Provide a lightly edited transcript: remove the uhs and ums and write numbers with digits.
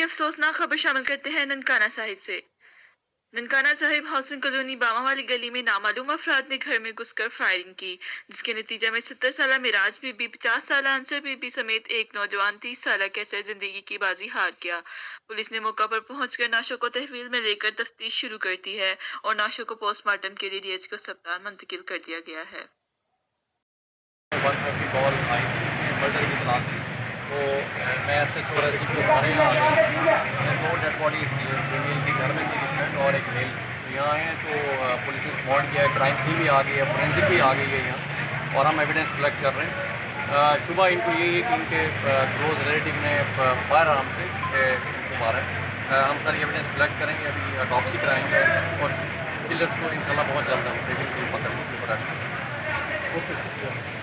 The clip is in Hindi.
अफसोसनाक खबर शामिल करते हैं ननकाना साहिब से। ननकाना साहिब हाउसिंग कॉलोनी बामा वाली गली में नामालूम अफराद ने घर में घुसकर फायरिंग की, जिसके नतीजे में 70 साल मिराज बीबी, 50 साल अंसर बीबी समेत एक नौजवान 30 साल कैसर जिंदगी की बाजी हार गया। पुलिस ने मौका पर पहुंचकर नाशों को तहवील में लेकर तफ्तीश शुरू कर दी है और नाशों को पोस्टमार्टम के लिए डीएच को अस्पताल मुंतकिल कर दिया गया है। कॉल आई मर्डर की तलाश थी, तो मैं ऐसे थोड़ा सी सारे यहाँ आ गए। 2 डेड बॉडीज थी, फीमेल की घर में थी डिफरेंट और एक मेल यहाँ हैं। तो पुलिस ने स्पॉट किया है, क्राइम सीन भी आ गई है, फोरेंसिक भी आ गई है यहाँ, और हम एविडेंस कलेक्ट कर रहे हैं। सुबह इनको यही है कि इनके क्लोज रिलेटिव ने फायर आर्म से इनको मारा है। हम सारी एविडेंस कलेक्ट करेंगे, अभी ऑटोप्सी कराएंगे और किलर्स को इंशाल्लाह बहुत जल्द हम पकड़ के अरेस्ट करेंगे। ओके।